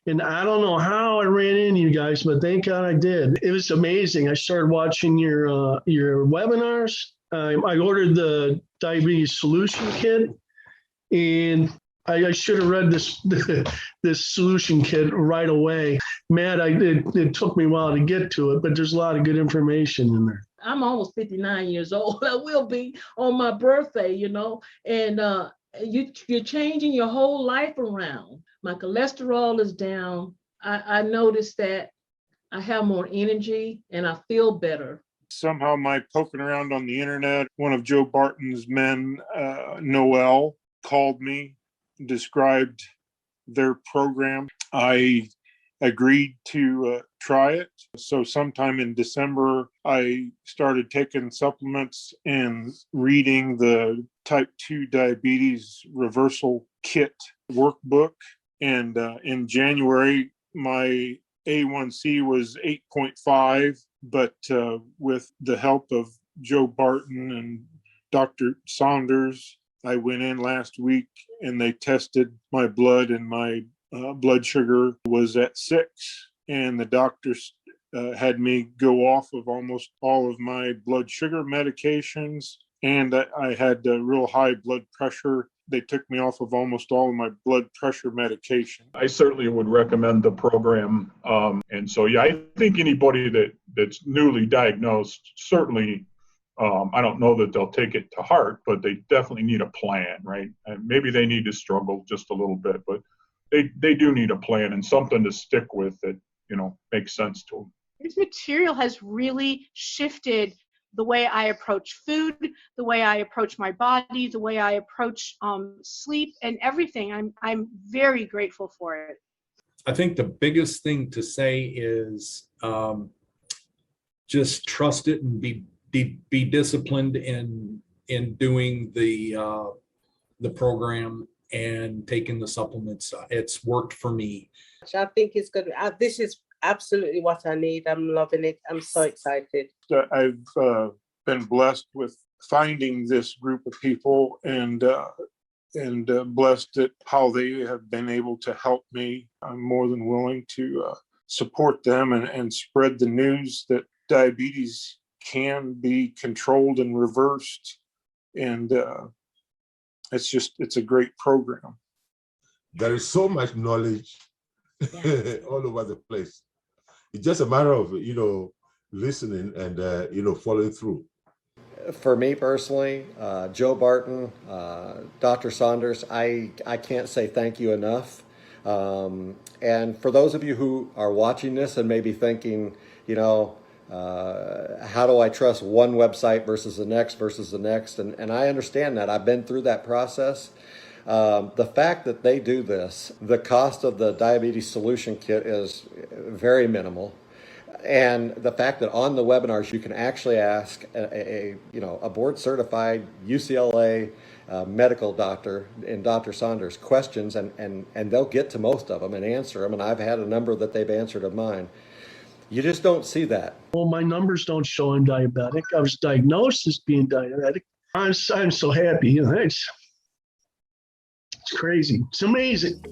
And I don't know how I ran into you guys, but thank God I did. It was amazing. I started watching your webinars. I ordered the diabetes solution kit, and I should have read this solution kit right away. Matt, it took me a while to get to it, but there's a lot of good information in there. I'm almost 59 years old. I will be on my birthday, and you're changing your whole life around. My cholesterol is down. I noticed that I have more energy and I feel better. Somehow my poking around on the internet, one of Joe Barton's men, Noel, called me, described their program. I agreed to try it. So sometime in December, I started taking supplements and reading the type 2 diabetes reversal kit workbook. And in January, my A1C was 8.5, but with the help of Joe Barton and Dr. Saunders, I went in last week and they tested my blood, and my blood sugar was at 6. And the doctors had me go off of almost all of my blood sugar medications. And I had real high blood pressure. They took me off of almost all of my blood pressure medication. I certainly would recommend the program. And so, yeah, I think anybody that's newly diagnosed, certainly, I don't know that they'll take it to heart, but they definitely need a plan, right? And maybe they need to struggle just a little bit, but they do need a plan and something to stick with that, makes sense to them. This material has really shifted the way I approach food, the way I approach my body, the way I approach sleep and everything. I'm very grateful for it. I think the biggest thing to say is just trust it and be disciplined in doing the program and taking the supplements. It's worked for me. I think it's good. This is absolutely what I need. I'm loving it. I'm so excited. I've been blessed with finding this group of people and blessed at how they have been able to help me. I'm more than willing to support them and spread the news that diabetes can be controlled and reversed. And it's a great program. There is so much knowledge all over the place. It's just a matter of, listening and, following through. For me personally, Joe Barton, Dr. Saunders, I can't say thank you enough. And for those of you who are watching this and maybe thinking, how do I trust one website versus the next? And I understand that. I've been through that process. The fact that they do this, the cost of the diabetes solution kit is very minimal. And the fact that on the webinars you can actually ask a board certified UCLA medical doctor and Dr. Saunders questions and they'll get to most of them and answer them. And I've had a number that they've answered of mine. You just don't see that. Well, my numbers don't show I'm diabetic. I was diagnosed as being diabetic. I'm so happy. It's crazy. It's amazing.